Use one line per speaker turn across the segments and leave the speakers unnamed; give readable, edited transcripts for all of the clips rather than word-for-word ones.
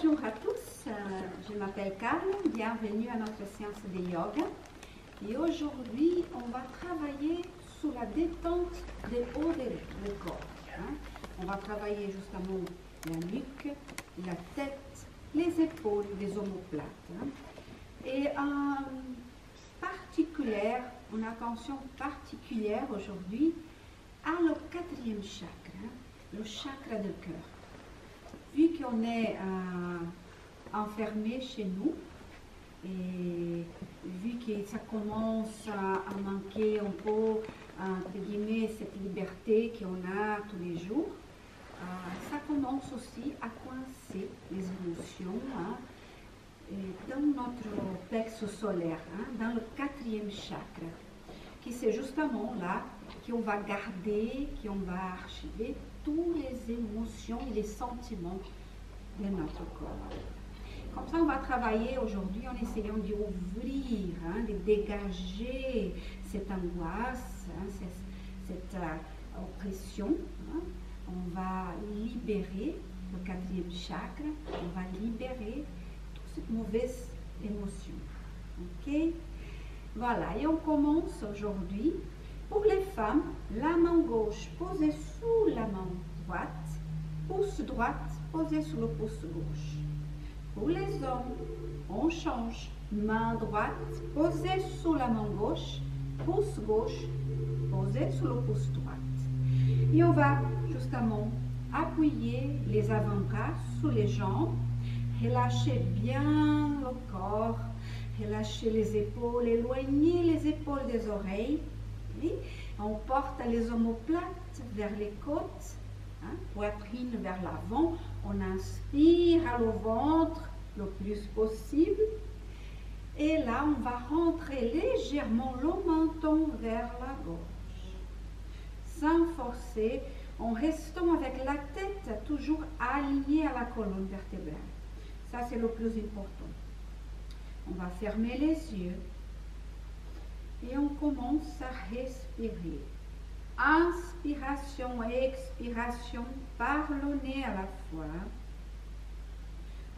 Bonjour à tous, je m'appelle Carmen, bienvenue à notre séance de yoga. Et aujourd'hui, on va travailler sur la détente des hauts du corps. On va travailler justement la nuque, la tête, les épaules, les omoplates. Et en particulier, une attention particulière aujourd'hui à le quatrième chakra, le chakra du cœur. Vu qu'on est enfermé chez nous, et vu que ça commence à manquer un peu, entre guillemets, cette liberté qu'on a tous les jours, ça commence aussi à coincer les émotions dans notre plexus solaire, dans le quatrième chakra, qui c'est justement là qu'on va garder, qu'on va archiver toutes les émotions et les sentiments de notre corps. Comme ça, on va travailler aujourd'hui en essayant d'ouvrir, de dégager cette angoisse, cette oppression. On va libérer le quatrième chakra, on va libérer toute cette mauvaise émotion. Ok? Voilà, et on commence aujourd'hui. Pour les femmes, la main gauche posée sous la main droite, pouce droite posée sur le pouce gauche. Pour les hommes, on change. Main droite posée sur la main gauche, pouce gauche posé sur le pouce droite. Et on va justement appuyer les avant-bras sur les jambes, relâcher bien le corps, relâcher les épaules, éloigner les épaules des oreilles. On porte les omoplates vers les côtes, poitrine vers l'avant. On inspire à le ventre le plus possible. Et là, on va rentrer légèrement le menton vers la gauche. Sans forcer, en restant avec la tête toujours alignée à la colonne vertébrale. Ça, c'est le plus important. On va fermer les yeux. Et on commence à respirer. Inspiration et expiration par le nez à la fois.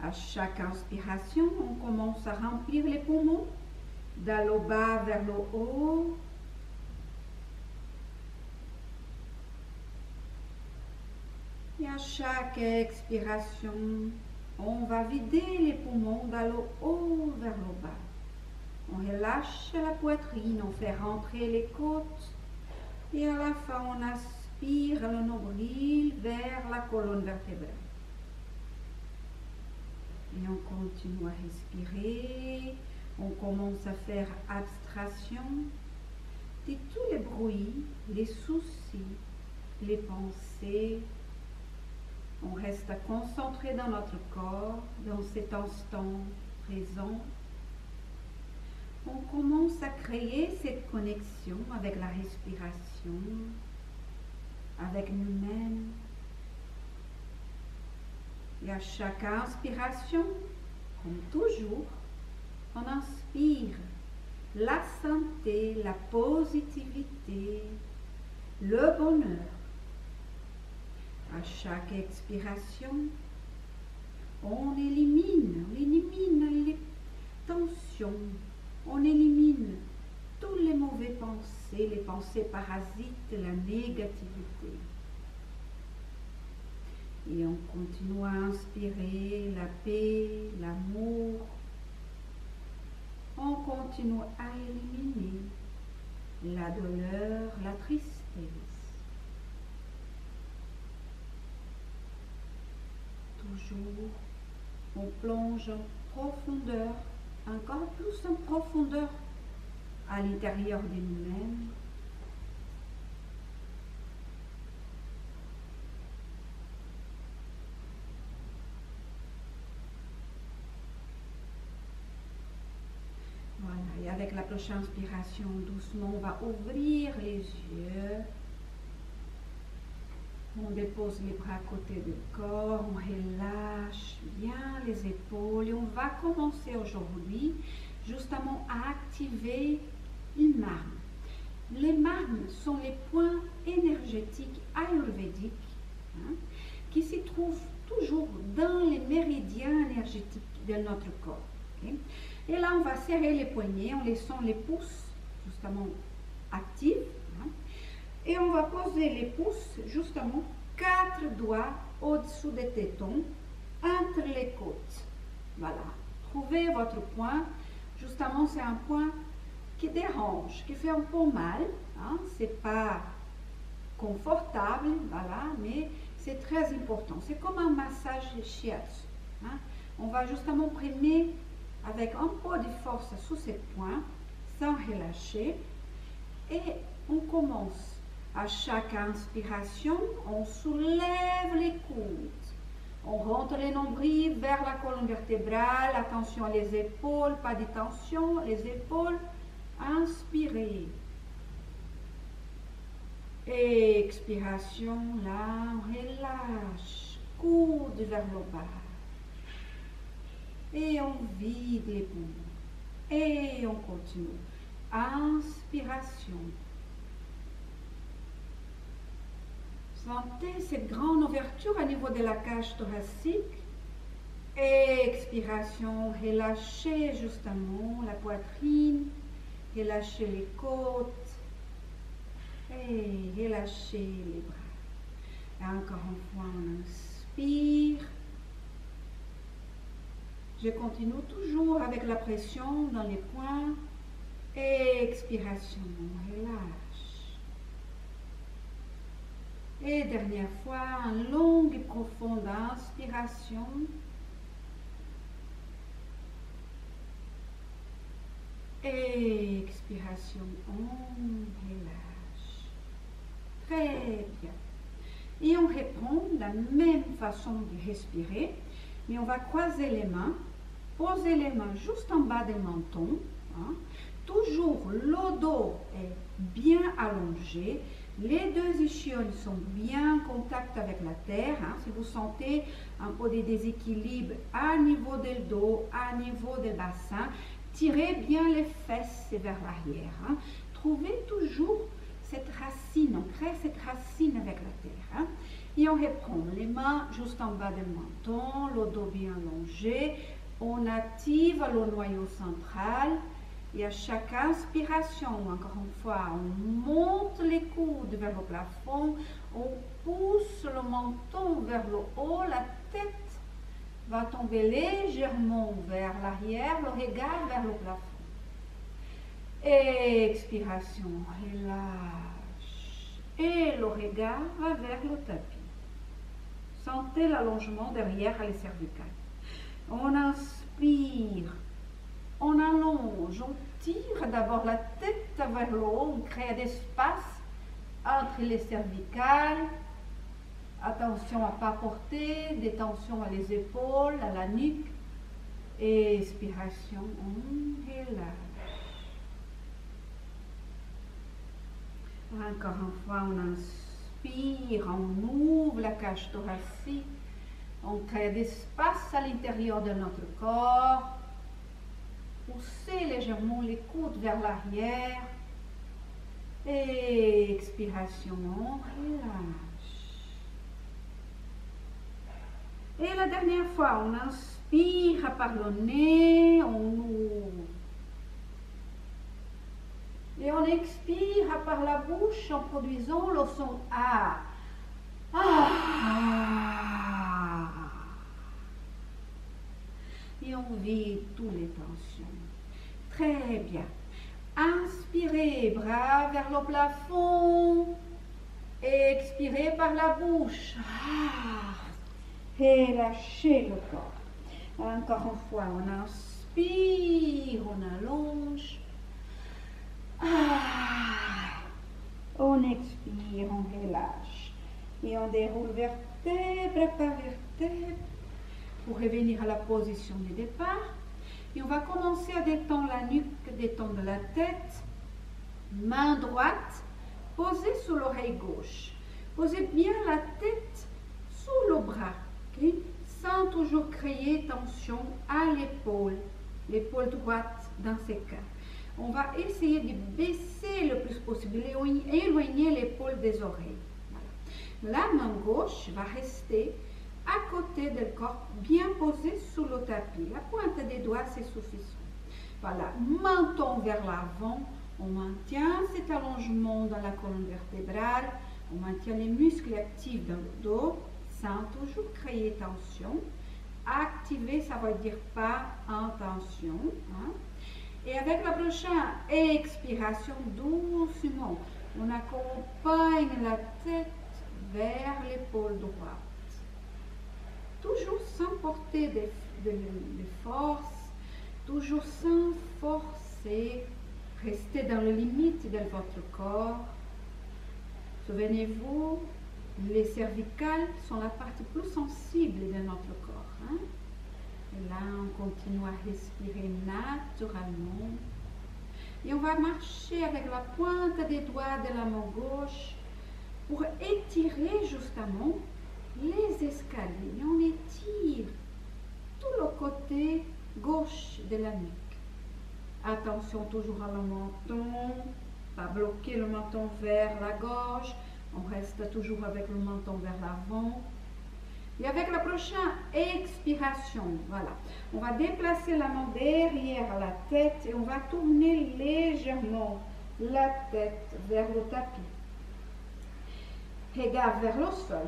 À chaque inspiration, on commence à remplir les poumons, de le bas vers le haut. Et à chaque expiration, on va vider les poumons de le haut vers le bas. On relâche la poitrine, on fait rentrer les côtes et à la fin on aspire le nombril vers la colonne vertébrale. Et on continue à respirer, on commence à faire abstraction de tous les bruits, les soucis, les pensées. On reste concentré dans notre corps, dans cet instant présent. On commence à créer cette connexion avec la respiration, avec nous-mêmes. Et à chaque inspiration, comme toujours, on inspire la santé, la positivité, le bonheur. À chaque expiration, on élimine les tensions. On élimine tous les mauvais pensées, les pensées parasites, la négativité. Et on continue à inspirer la paix, l'amour. On continue à éliminer la douleur, la tristesse. Toujours, on plonge en profondeur. Encore plus en profondeur à l'intérieur de nous-mêmes. Voilà, et avec la prochaine inspiration, doucement, on va ouvrir les yeux. On dépose les bras à côté du corps, on relâche bien les épaules et on va commencer aujourd'hui justement à activer une marne. Les marnes sont les points énergétiques ayurvédiques qui s'y trouvent tout toujours dans les méridiens énergétiques de notre corps. Okay? Et là, on va serrer les poignets en laissant les pouces justement actifs. Hein? Et on va poser les pouces justement 4 doigts au-dessous des tétons, entre les côtes. Voilà. Trouvez votre point. Justement, c'est un point qui dérange, qui fait un peu mal. Hein? C'est pas confortable, voilà, mais c'est très important. C'est comme un massage shiatsu. Hein? On va justement primer avec un peu de force sous ces points, sans relâcher. Et on commence. À chaque inspiration, on soulève les coudes. On rentre les nombrils vers la colonne vertébrale. Attention les épaules, pas de tension, les épaules. Inspirez. Expiration, là, on relâche. Coude vers le bas. Et on vide les poumons. Et on continue. Inspiration. Sentez cette grande ouverture au niveau de la cage thoracique. Expiration, relâchez justement la poitrine, relâchez les côtes et relâchez les bras. Et encore une fois, on inspire. Je continue toujours avec la pression dans les poings. Expiration, on relâche. Et dernière fois, une longue et profonde inspiration. Et expiration, on relâche. Très bien. Et on reprend la même façon de respirer, mais on va croiser les mains, poser les mains juste en bas des mentons. Hein. Toujours le dos est bien allongé. Les deux ischions sont bien en contact avec la terre. Hein. Si vous sentez un peu de déséquilibre à niveau du dos, à niveau du bassin, tirez bien les fesses vers l'arrière. Hein. Trouvez toujours cette racine, on crée cette racine avec la terre. Hein. Et on reprend les mains juste en bas du menton, le dos bien allongé. On active le noyau central. Et à chaque inspiration, encore une fois, on monte les coudes vers le plafond, on pousse le menton vers le haut, la tête va tomber légèrement vers l'arrière, le regard vers le plafond. Expiration, relâche. Et le regard va vers le tapis. Sentez l'allongement derrière les cervicales. On inspire. On allonge, on tire d'abord la tête vers le haut, on crée d'espace entre les cervicales. Attention à ne pas porter, détention à les épaules, à la nuque. Expiration, on relâche. Encore une fois, on inspire, on ouvre la cage thoracique, on crée d'espace à l'intérieur de notre corps. Poussez légèrement les coudes vers l'arrière. Et expiration, on relâche. Et la dernière fois, on inspire par le nez, on ouvre. Et on expire par la bouche en produisant le son A. Ah. Et on vide toutes les tensions. Très bien. Inspirez, bras vers le plafond. Expirez par la bouche. Et lâchez le corps. Encore une fois, on inspire, on allonge. On expire, on relâche. Et on déroule vertèbre par vertèbre pour revenir à la position de départ. Et on va commencer à détendre la nuque, détendre la tête. Main droite posée sur l'oreille gauche. Posez bien la tête sous le bras, okay? Sans toujours créer tension à l'épaule droite dans ces cas. On va essayer de baisser le plus possible, éloigner l'épaule des oreilles. Voilà. La main gauche va rester à côté du corps, bien posé sous le tapis. La pointe des doigts, c'est suffisant. Voilà, menton vers l'avant. On maintient cet allongement dans la colonne vertébrale. On maintient les muscles actifs dans le dos, sans toujours créer tension. Activer, ça veut dire pas en tension. Hein. Et avec la prochaine expiration, doucement, on accompagne la tête vers l'épaule droite. Toujours sans porter de force, toujours sans forcer. Restez dans les limites de votre corps. Souvenez-vous, les cervicales sont la partie plus sensible de notre corps. Hein? Et là, on continue à respirer naturellement. Et on va marcher avec la pointe des doigts de la main gauche pour étirer justement les escaliers. Et on étire tout le côté gauche de la nuque. Attention toujours à le menton, pas bloquer le menton vers la gauche. On reste toujours avec le menton vers l'avant. Et avec la prochaine expiration, voilà, on va déplacer la main derrière la tête et on va tourner légèrement la tête vers le tapis. Regard vers le sol.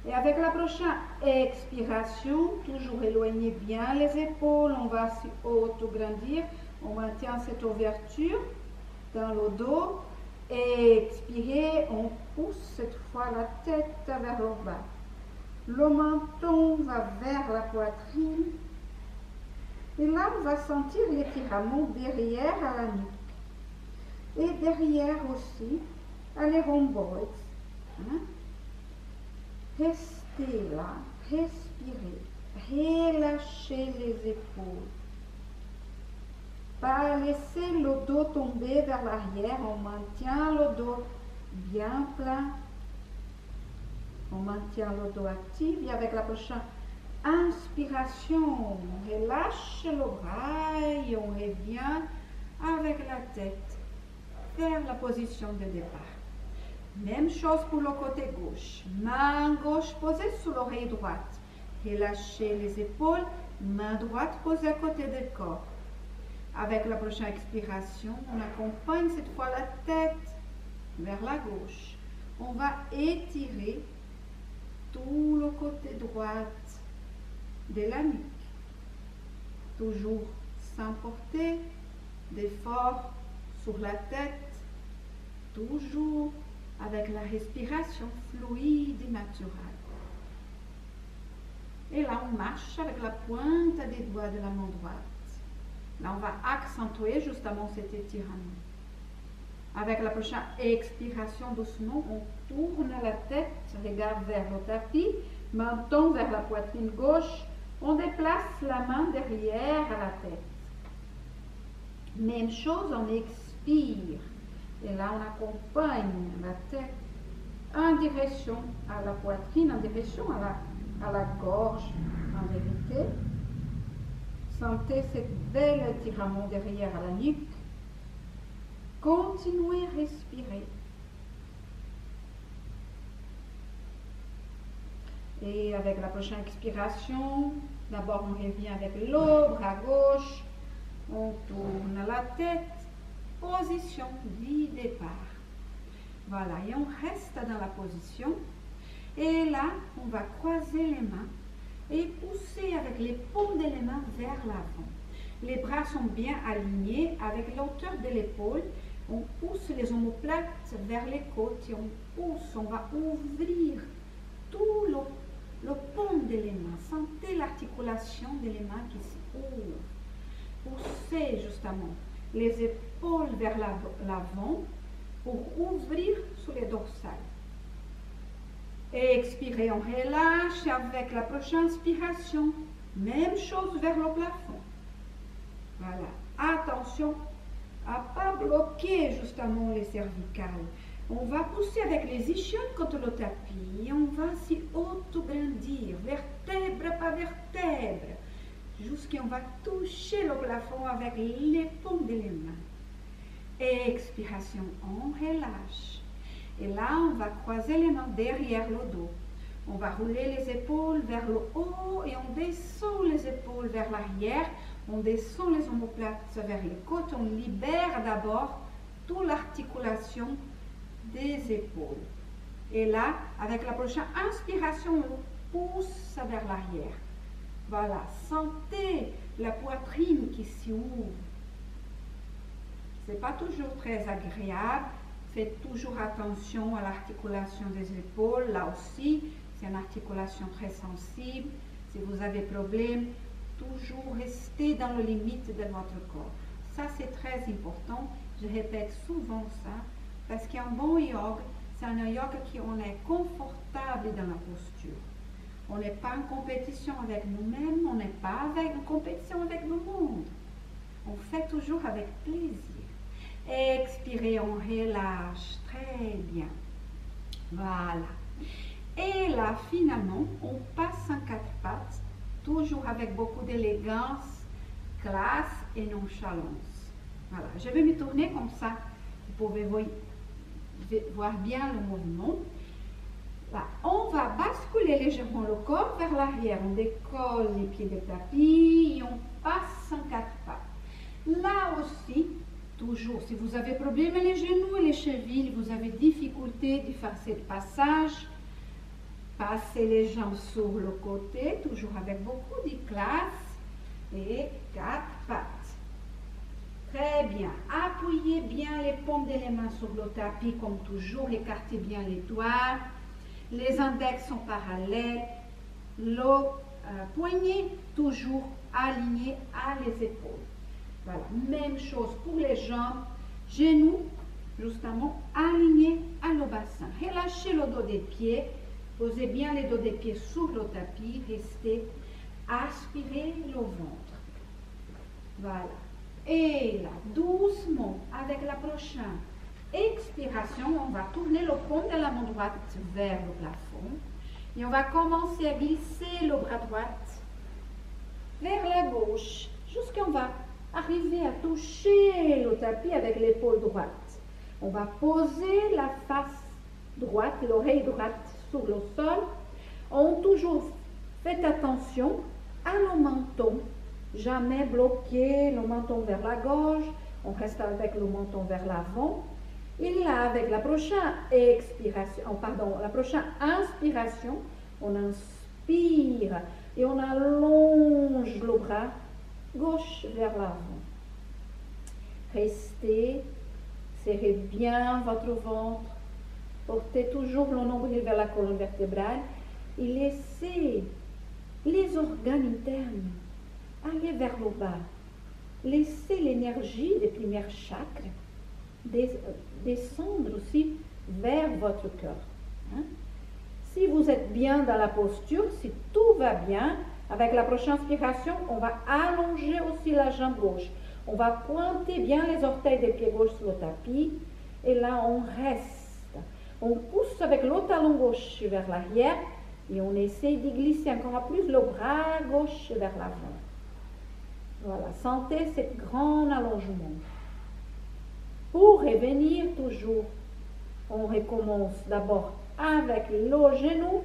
Et avec la prochaine expiration, toujours éloigner bien les épaules, on va auto-grandir. On maintient cette ouverture dans le dos. Et expirer, on pousse cette fois la tête vers le bas. Le menton va vers la poitrine. Et là, on va sentir l'étirement derrière à la nuque. Et derrière aussi, à les rhomboïdes. Hein? Restez là, respirez. Relâchez les épaules. Pas laisser le dos tomber vers l'arrière, on maintient le dos bien plein, on maintient le dos actif et avec la prochaine inspiration, on relâche le bras et on revient avec la tête vers la position de départ. Même chose pour le côté gauche, main gauche posée sur l'oreille droite, relâchez les épaules, main droite posée à côté du corps. Avec la prochaine expiration, on accompagne cette fois la tête vers la gauche. On va étirer tout le côté droit de la nuque. Toujours sans porter d'effort sur la tête. Toujours avec la respiration fluide et naturelle. Et là, on marche avec la pointe des doigts de la main droite. Là, on va accentuer justement cet étirement. Avec la prochaine expiration, doucement, on tourne la tête, regard vers le tapis, menton vers la poitrine gauche. On déplace la main derrière à la tête. Même chose, on expire. Et là, on accompagne la tête en direction à la poitrine, en direction à la gorge, en vérité. Sentez ce bel étirement derrière à la nuque. Continuez à respirer. Et avec la prochaine expiration, d'abord on revient avec le bras gauche. On tourne la tête. Position du départ. Voilà, et on reste dans la position. Et là, on va croiser les mains et pousser avec les paumes de les mains vers l'avant. Les bras sont bien alignés avec l'auteur de l'épaule. On pousse les omoplates vers les côtes et on pousse, on va ouvrir tout le paume de les mains. Sentez l'articulation de les mains qui s'ouvrent. Poussez justement les épaules vers l'avant pour ouvrir sur les dorsales. Et expirez, on relâche avec la prochaine inspiration. Même chose vers le plafond. Voilà. Attention à ne pas bloquer justement les cervicales. On va pousser avec les ischions contre le tapis. Et on va s'y auto-grandir, vertèbre par vertèbre, jusqu'à on va toucher le plafond avec les paumes de les mains. Expiration, on relâche. Et là, on va croiser les mains derrière le dos. On va rouler les épaules vers le haut et on descend les épaules vers l'arrière. On descend les omoplates vers les côtes. On libère d'abord toute l'articulation des épaules. Et là, avec la prochaine inspiration, on pousse vers l'arrière. Voilà, sentez la poitrine qui s'ouvre. Ce n'est pas toujours très agréable. Faites toujours attention à l'articulation des épaules. Là aussi, c'est une articulation très sensible. Si vous avez problème, toujours restez dans les limites de votre corps. Ça, c'est très important. Je répète souvent ça parce qu'un bon yoga, c'est un yoga qui on est confortable dans la posture. On n'est pas en compétition avec nous-mêmes, on n'est pas en compétition avec le monde. On fait toujours avec plaisir. Expirez, on relâche très bien. Voilà. Et là, finalement, on passe en 4 pattes, toujours avec beaucoup d'élégance, classe et nonchalance. Voilà. Je vais me tourner comme ça. Vous pouvez voir bien le mouvement. Là, on va basculer légèrement le corps vers l'arrière. On décolle les pieds du tapis et on passe en 4 pattes. Là aussi, toujours, si vous avez problème les genoux et les chevilles, vous avez difficulté de faire ce passage, passez les jambes sur le côté, toujours avec beaucoup de classe et 4 pattes. Très bien. Appuyez bien les paumes des mains sur le tapis comme toujours, écartez bien les doigts. Les index sont parallèles, le poignet toujours aligné à les épaules. Voilà, même chose pour les jambes, genoux justement alignés à le bassin. Relâchez le dos des pieds, posez bien les dos des pieds sur le tapis, restez, aspirez le ventre. Voilà. Et là, doucement, avec la prochaine expiration, on va tourner le paume de la main droite vers le plafond. Et on va commencer à glisser le bras droit vers la gauche, jusqu'à on va arriver à toucher le tapis avec l'épaule droite. On va poser la face droite, l'oreille droite sur le sol. On toujours fait attention à le menton. Jamais bloquer le menton vers la gauche. On reste avec le menton vers l'avant. Et là, avec la prochaine expiration, la prochaine inspiration, on inspire et on allonge le bras gauche vers l'avant. Restez, serrez bien votre ventre, portez toujours le nombril vers la colonne vertébrale et laissez les organes internes aller vers le bas. Laissez l'énergie des premiers chakras descendre aussi vers votre cœur. Hein? Si vous êtes bien dans la posture, si tout va bien, avec la prochaine inspiration, on va allonger aussi la jambe gauche. On va pointer bien les orteils des pieds gauche sur le tapis. Et là, on reste. On pousse avec le talon gauche vers l'arrière. Et on essaie de glisser encore plus le bras gauche vers l'avant. Voilà, sentez ce grand allongement. Pour revenir toujours, on recommence d'abord avec le genou.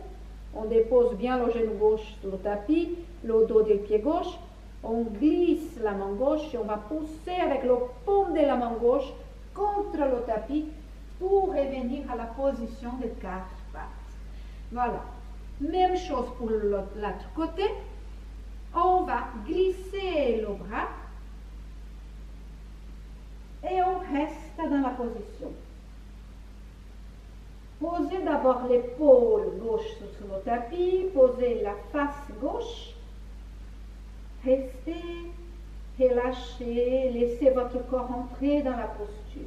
On dépose bien le genou gauche sur le tapis, le dos du pied gauche. On glisse la main gauche et on va pousser avec le paume de la main gauche contre le tapis pour revenir à la position de 4 pattes. Voilà. Même chose pour l'autre côté. On va glisser le bras et on reste dans la position. Posez d'abord l'épaule gauche sur le tapis, posez la face gauche, restez, relâchez, laissez votre corps entrer dans la posture.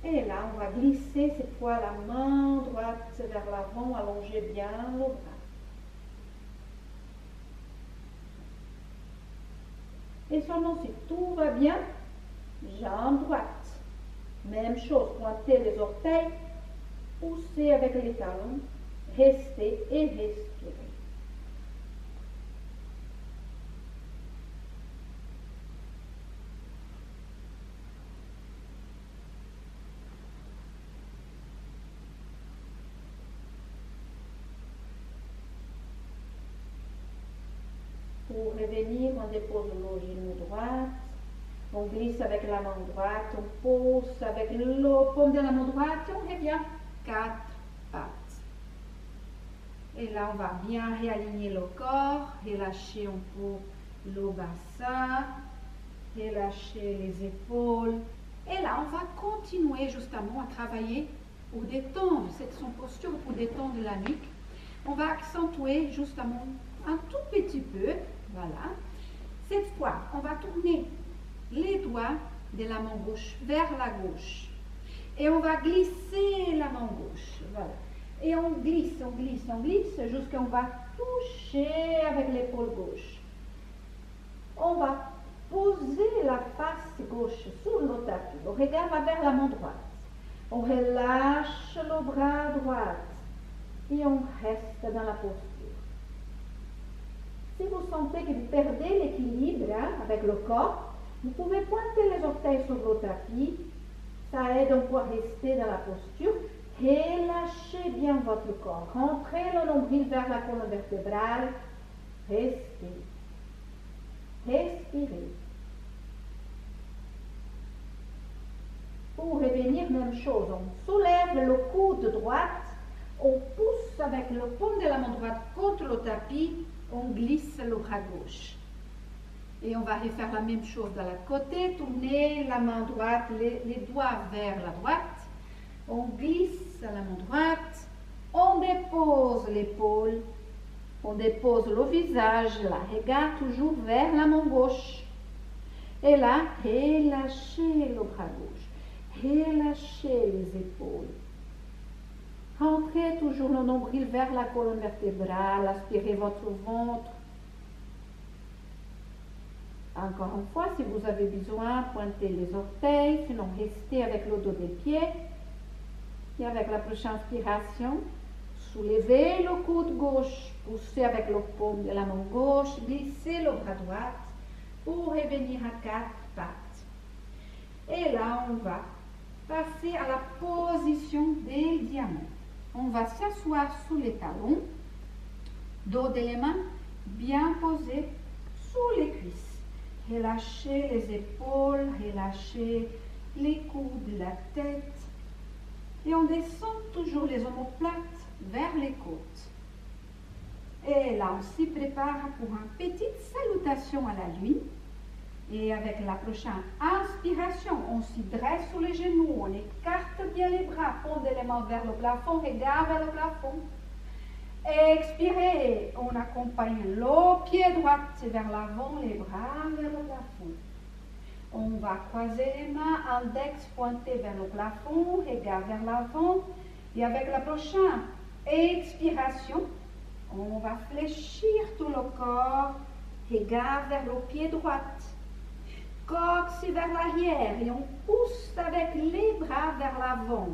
Et là, on va glisser cette fois la main droite vers l'avant, allongez bien le bras. Et seulement si tout va bien, jambe droite. Même chose, pointez les orteils, poussez avec les talons, restez et respirez.
Pour revenir, on dépose le genou droit. On glisse avec la main droite. On pose avec le paume de la main droite. Et on revient
4 pattes. Et là, on va bien réaligner le corps, relâcher un peu le bassin, relâcher les épaules. Et là, on va continuer justement à travailler pour détendre cette posture, pour détendre la nuque. On va accentuer justement un tout petit peu. Voilà. Cette fois, on va tourner les doigts de la main gauche vers la gauche. Et on va glisser la main gauche. Voilà. Et on glisse, on glisse, on glisse jusqu'à on va toucher avec l'épaule gauche. On va poser la face gauche sur le tapis. Le regard va vers la main droite. On relâche le bras droit et on reste dans la posture. Si vous sentez que vous perdez l'équilibre avec le corps, vous pouvez pointer les orteils sur le tapis. Ça aide encore à rester dans la posture. Relâchez bien votre corps. Rentrez le nombril vers la colonne vertébrale. Respirez. Respirez. Pour revenir, même chose. On soulève le coude droite. On pousse avec le paume de la main droite contre le tapis. On glisse le bras gauche. Et on va refaire la même chose de l'autre côté. Tournez la main droite, les doigts vers la droite. On glisse la main droite. On dépose l'épaule. On dépose le visage, la regard toujours vers la main gauche. Et là, relâchez le bras gauche. Relâchez les épaules. Rentrez toujours le nombril vers la colonne vertébrale. Aspirez votre ventre. Encore une fois, si vous avez besoin, pointez les orteils, sinon restez avec le dos des pieds. Et avec la prochaine inspiration, soulevez le coude gauche, poussez avec le paume de la main gauche, glissez le bras droit pour revenir à 4 pattes. Et là, on va passer à la position des diamants. On va s'asseoir sous les talons, dos des mains bien posé sous les cuisses. Relâchez les épaules, relâchez les coudes, la tête. Et on descend toujours les omoplates vers les côtes. Et là, on s'y prépare pour une petite salutation à la lune. Et avec la prochaine inspiration, on s'y dresse sur les genoux, on écarte bien les bras, pondez les mains vers le plafond, regard vers le plafond. Expirez, on accompagne le pied droit vers l'avant, les bras vers le plafond. On va croiser les mains, index pointé vers le plafond, regard vers l'avant. Et avec la prochaine expiration, on va fléchir tout le corps, regard vers le pied droit. Coxe vers l'arrière et on pousse avec les bras vers l'avant.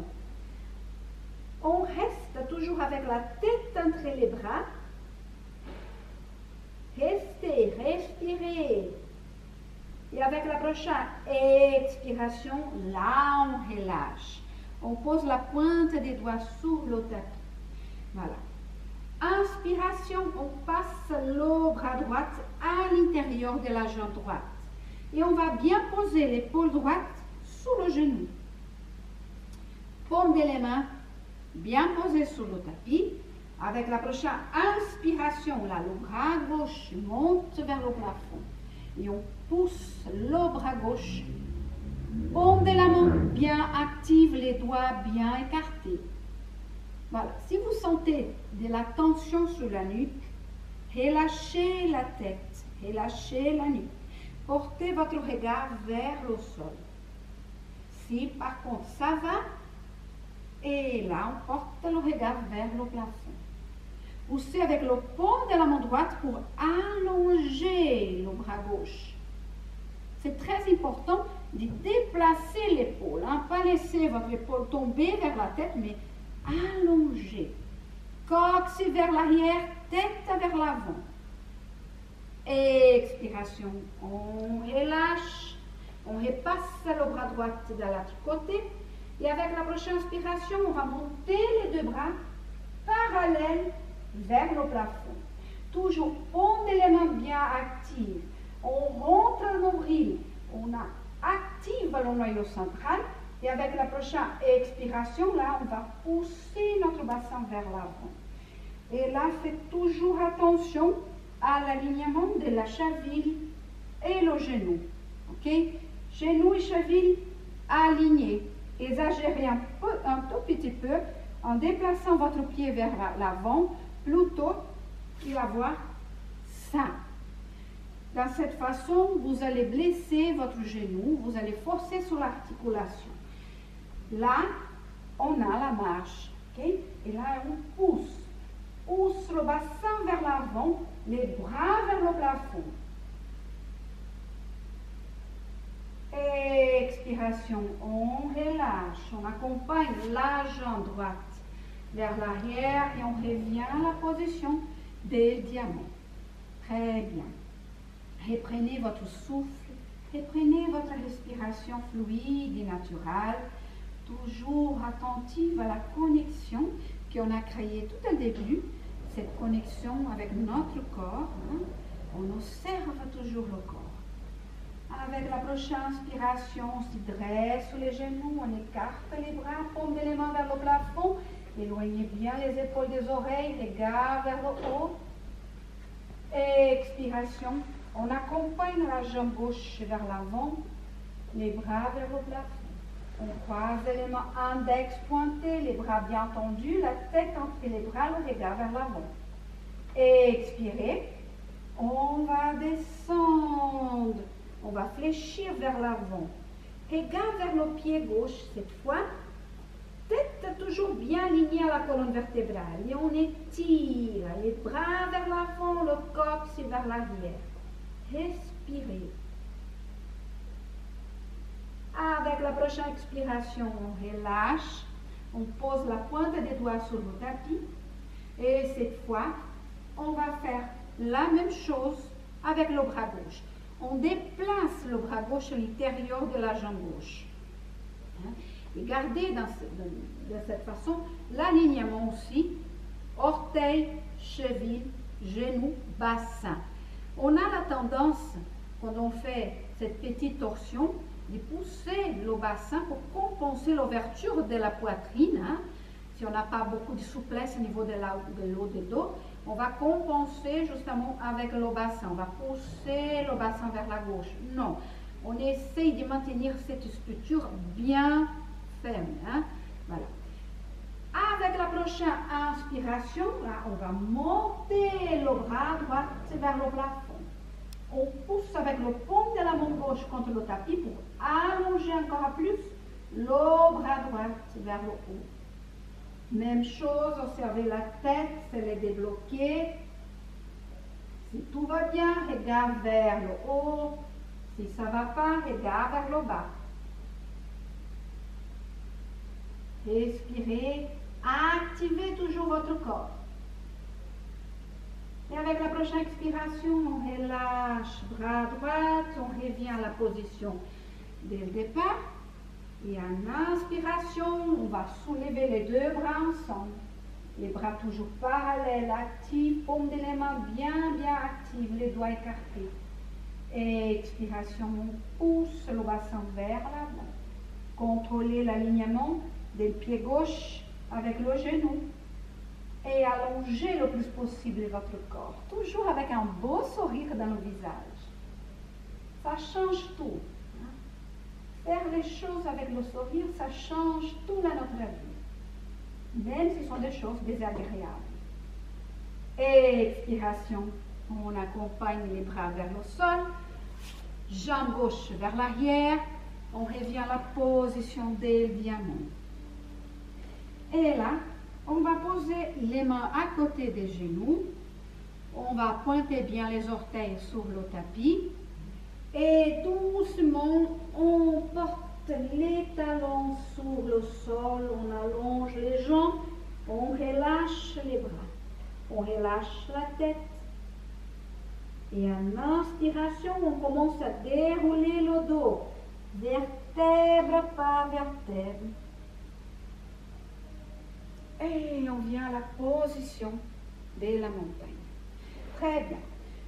On reste toujours avec la tête entre les bras. Restez, respirez. Et avec la prochaine expiration, là on relâche. On pose la pointe des doigts sur le tapis. Voilà. Inspiration, on passe le bras droit à l'intérieur de la jambe droite. Et on va bien poser l'épaule droite sous le genou. Paume des mains bien posée sur le tapis. Avec la prochaine inspiration, là, le bras gauche monte vers le plafond. Et on pousse le bras gauche. Paume de la main bien active, les doigts bien écartés. Voilà. Si vous sentez de la tension sur la nuque, relâchez la tête, relâchez la nuque. Portez votre regard vers le sol. Si par contre ça va, et là on porte le regard vers le plafond. Poussez avec le paume de la main droite pour allonger le bras gauche. C'est très important de déplacer l'épaule, hein, pas laisser votre épaule tomber vers la tête, mais allonger. Coxe vers l'arrière, tête vers l'avant. Expiration, on relâche, on repasse le bras droit de l'autre côté et avec la prochaine inspiration, on va monter les deux bras parallèles vers le plafond. Toujours paume de les mains bien active. On rentre le nombril. On active le noyau central. Et avec la prochaine expiration, là, on va pousser notre bassin vers l'avant. Et là, faites toujours attention à l'alignement de la cheville et le genou. Ok? Genou et cheville alignés. Exagérez un tout petit peu en déplaçant votre pied vers l'avant, plutôt qu'il va avoir ça. Dans cette façon, vous allez blesser votre genou, vous allez forcer sur l'articulation. Là, on a la marche, ok? Et là, on pousse. Pousse le bassin vers l'avant, les bras vers le plafond. Expiration, on relâche, on accompagne la jambe droite vers l'arrière et on revient à la position des diamants. Très bien. Reprenez votre souffle, reprenez votre respiration fluide et naturelle, toujours attentive à la connexion qu'on a créée tout au début, cette connexion avec notre corps. On observe toujours le corps. Avec la prochaine inspiration, on se dresse sur les genoux, on écarte les bras, paume les mains vers le plafond, éloignez bien les épaules des oreilles, regard vers le haut. Expiration, on accompagne la jambe gauche vers l'avant, les bras vers le plafond. On croise les mains index pointés, les bras bien tendus, la tête entre les bras, le regard vers l'avant. Expirez, on va descendre. On va fléchir vers l'avant. Regard vers le pied gauche cette fois. Tête toujours bien alignée à la colonne vertébrale. Et on étire les bras vers l'avant, le coccyx vers l'arrière. Respirez. Avec la prochaine expiration, on relâche. On pose la pointe des doigts sur le tapis. Et cette fois, on va faire la même chose avec le bras gauche. On déplace le bras gauche à l'intérieur de la jambe gauche. Et gardez de cette façon l'alignement aussi, orteil, cheville, genou, bassin. On a la tendance, quand on fait cette petite torsion, de pousser le bassin pour compenser l'ouverture de la poitrine. Si on n'a pas beaucoup de souplesse au niveau de l'eau de dos, on va compenser justement avec le bassin. On va pousser le bassin vers la gauche. Non, on essaye de maintenir cette structure bien ferme. Voilà. Avec la prochaine inspiration, là, on va monter le bras droit vers le plafond. On pousse avec le paume de la main gauche contre le tapis pour allonger encore plus le bras droit vers le haut. Même chose, observez la tête, elle est débloquée. Si tout va bien, regarde vers le haut. Si ça ne va pas, regarde vers le bas. Respirez, activez toujours votre corps. Et avec la prochaine expiration, on relâche bras droit, on revient à la position dès le départ. Et en inspiration, on va soulever les deux bras ensemble. Les bras toujours parallèles, actifs, paume de les mains bien actives, les doigts écartés. Et expiration, on pousse le bassin vers l'avant. Contrôlez l'alignement des pieds gauche avec le genou. Et allongez le plus possible votre corps. Toujours avec un beau sourire dans le visage. Ça change tout. Faire les choses avec le sourire, ça change tout dans notre vie. Même si ce sont des choses désagréables. Expiration, on accompagne les bras vers le sol. Jambe gauche vers l'arrière. On revient à la position des diamants. Et là, on va poser les mains à côté des genoux. On va pointer bien les orteils sur le tapis. Et doucement, on porte les talons sur le sol, on allonge les jambes, on relâche les bras, on relâche la tête. Et en inspiration, on commence à dérouler le dos, vertèbre par vertèbre. Et on vient à la position de la montagne. Très bien.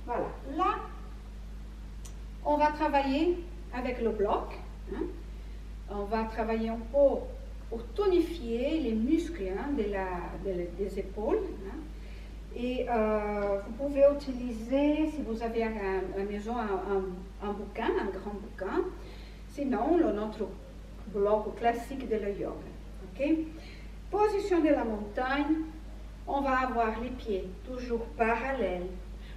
Voilà. Là, on va travailler avec le bloc. Hein. On va travailler un peu pour tonifier les muscles hein, des épaules. Hein. Et vous pouvez utiliser, si vous avez à la maison, un bouquin, un grand bouquin. Sinon, notre bloc classique de la yoga. Okay? Position de la montagne. On va avoir les pieds toujours parallèles.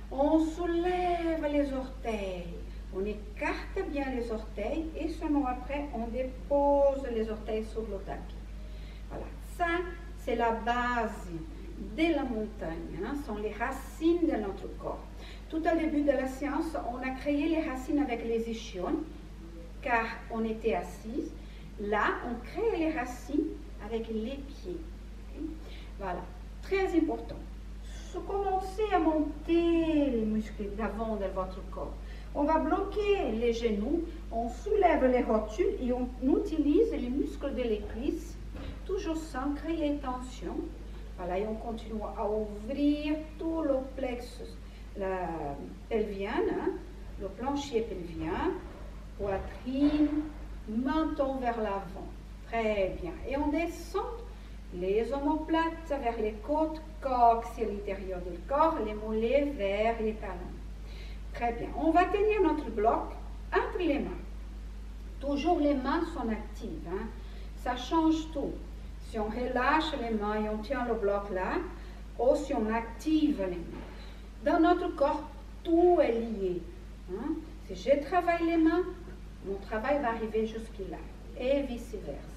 On soulève les orteils. On écarte bien les orteils et seulement après, on dépose les orteils sur le tapis. Voilà, ça, c'est la base de la montagne. Hein, sont les racines de notre corps. Tout au début de la séance, on a créé les racines avec les ischions, car on était assise. Là, on crée les racines avec les pieds. Okay? Voilà, très important. Commencez à monter les muscles d'avant de votre corps. On va bloquer les genoux, on soulève les rotules et on utilise les muscles de les cuisses, toujours sans créer tension. Voilà, et on continue à ouvrir tout le plexus pelvien, hein, le plancher pelvien, poitrine, menton vers l'avant. Très bien. Et on descend les omoplates vers les côtes, cox et l'intérieur du corps, les mollets vers les talons. Très bien. On va tenir notre bloc entre les mains. Toujours les mains sont actives. Hein. Ça change tout. Si on relâche les mains et on tient le bloc là, ou si on active les mains. Dans notre corps, tout est lié. Hein. Si je travaille les mains, mon travail va arriver jusque-là. Et vice-versa.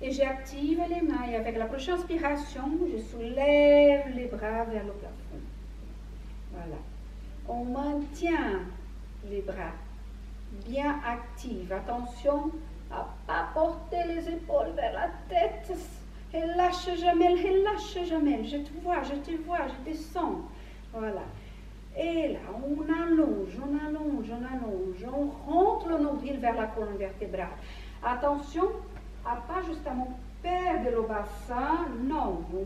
Et j'active les mains et avec la prochaine inspiration, je soulève les bras vers le plafond. Voilà. On maintient les bras bien actifs. Attention à ne pas porter les épaules vers la tête. Relâche jamais, relâche jamais. Je te vois, je te sens. Voilà. Et là, on allonge, on allonge, on allonge. On rentre le nombril vers la colonne vertébrale. Attention à pas justement perdre le bassin, non, on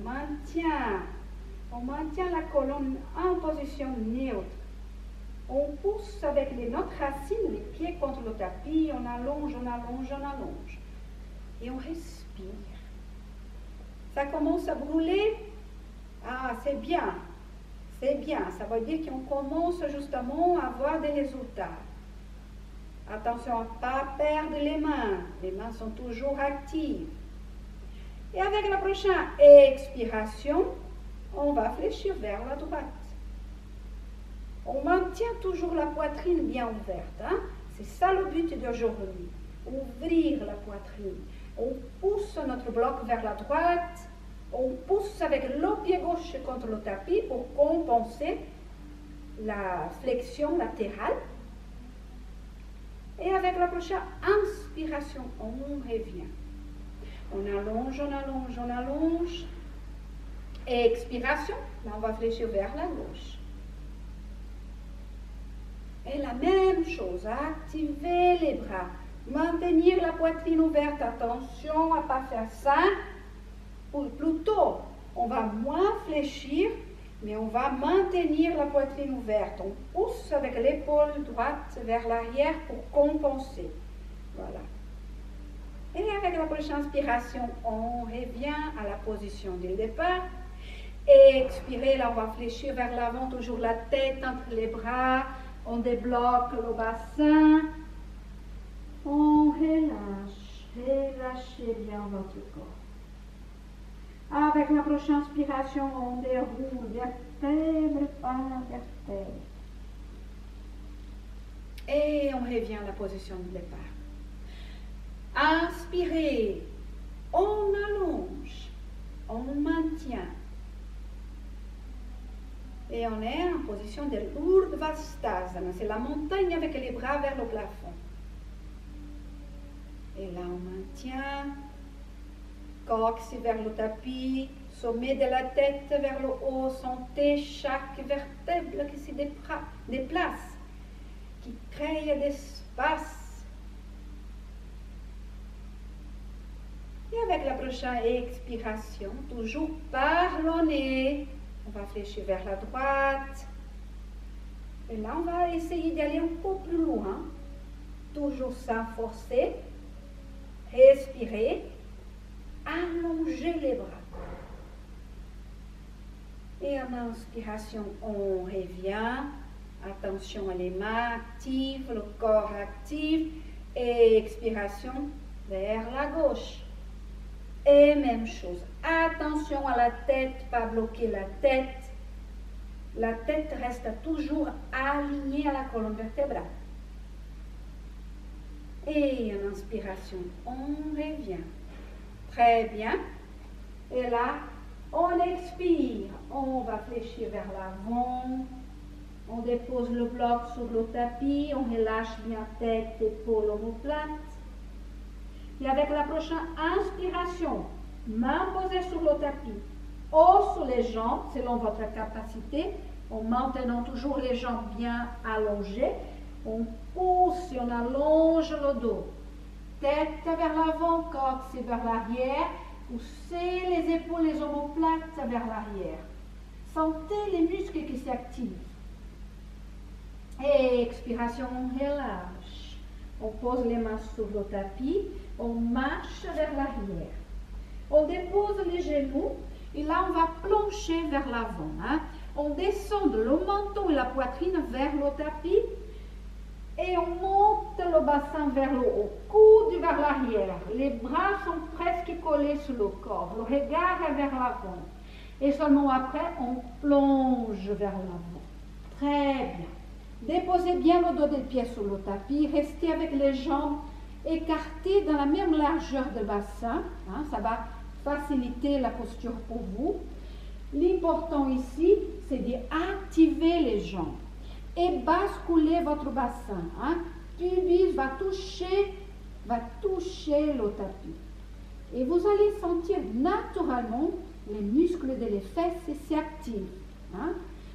maintient la colonne en position neutre. On pousse avec notre racine, les pieds contre le tapis, on allonge, on allonge, on allonge. Et on respire. Ça commence à brûler. Ah, c'est bien, ça veut dire qu'on commence justement à avoir des résultats. Attention à ne pas perdre les mains sont toujours actives. Et avec la prochaine expiration, on va fléchir vers la droite. On maintient toujours la poitrine bien ouverte. Hein? C'est ça le but d'aujourd'hui. Ouvrir la poitrine. On pousse notre bloc vers la droite. On pousse avec le pied gauche contre le tapis pour compenser la flexion latérale. Et avec la prochaine inspiration, on revient. On allonge, on allonge, on allonge. Et expiration, là on va fléchir vers la gauche. Et la même chose, activer les bras. Maintenir la poitrine ouverte. Attention à ne pas faire ça. Plutôt, on va moins fléchir, mais on va maintenir la poitrine ouverte. On pousse avec l'épaule droite vers l'arrière pour compenser. Voilà. Et avec la prochaine inspiration, on revient à la position du départ. Et expirer, là on va fléchir vers l'avant, toujours la tête entre les bras. On débloque le bassin. On relâche. Relâchez bien votre corps. Avec la prochaine inspiration, on déroule vertèbre par vertèbre. Et on revient à la position de départ. Inspirez, on allonge, on maintient. Et on est en position de Urdhvastasana. C'est la montagne avec les bras vers le plafond. Et là, on maintient. Cox vers le tapis, sommet de la tête vers le haut, sentez chaque vertèbre qui se déplace, qui crée d'espace. Et avec la prochaine expiration, toujours par le nez, On va fléchir vers la droite. Et là, on va essayer d'aller un peu plus loin. Toujours sans forcer. Respirez. Allongez les bras. Et en inspiration, on revient. Attention à les mains actives, le corps actif. Et expiration vers la gauche. Et même chose. Attention à la tête, pas bloquer la tête. La tête reste toujours alignée à la colonne vertébrale. Et en inspiration, on revient. Très bien. Et là, on expire. On va fléchir vers l'avant. On dépose le bloc sur le tapis. On relâche bien tête, épaules, omoplate. Et avec la prochaine inspiration, main posée sur le tapis, haut sur les jambes, selon votre capacité, en maintenant toujours les jambes bien allongées. On pousse et on allonge le dos. Tête vers l'avant, corps vers l'arrière. Poussez les épaules, les omoplates vers l'arrière. Sentez les muscles qui s'activent. Et expiration, on relâche. On pose les mains sur le tapis. On marche vers l'arrière. On dépose les genoux. Et là, on va plancher vers l'avant. Hein. On descend le menton et la poitrine vers le tapis. Et on monte le bassin vers le haut. Coude vers l'arrière. Les bras sont presque collés sur le corps. Le regard est vers l'avant. Et seulement après, on plonge vers l'avant. Très bien. Déposez bien le dos des pieds sur le tapis. Restez avec les jambes écartées dans la même largeur de bassin. Hein, ça va faciliter la posture pour vous. L'important ici, c'est d'activer les jambes et basculer votre bassin. Hein. Pubis va toucher le tapis. Et vous allez sentir naturellement les muscles de les fesses s'activent. Hein.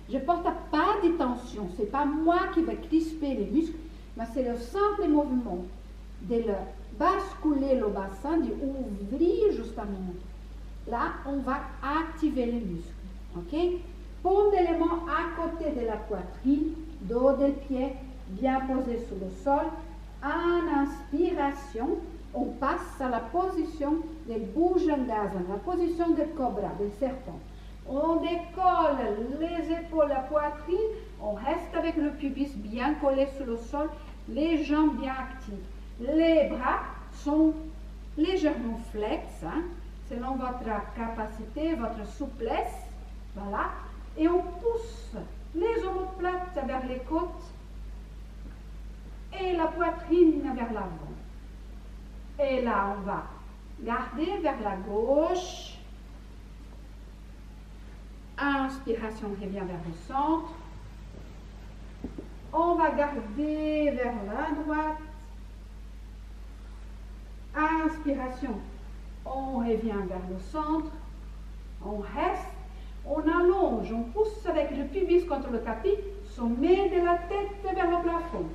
Je ne porte pas de tension. Ce n'est pas moi qui vais crisper les muscles, mais c'est le simple mouvement de leur basculer le bassin, d'ouvrir justement. Là, on va activer les muscles. Ok? Paume d'élément à côté de la poitrine, dos des pieds bien posé sur le sol. En inspiration, on passe à la position de Bhujangasana, la position de cobra, de serpent. On décolle les épaules, la poitrine, on reste avec le pubis bien collé sur le sol, les jambes bien actives. Les bras sont légèrement flex, hein, selon votre capacité, votre souplesse. Voilà. Et on pousse les omoplates vers les côtes et la poitrine vers l'avant. Et là, on va garder vers la gauche. Inspiration revient vers le centre. On va garder vers la droite. Inspiration, on revient vers le centre. On reste. On allonge, on pousse avec le pubis contre le tapis, sommet de la tête vers le plafond.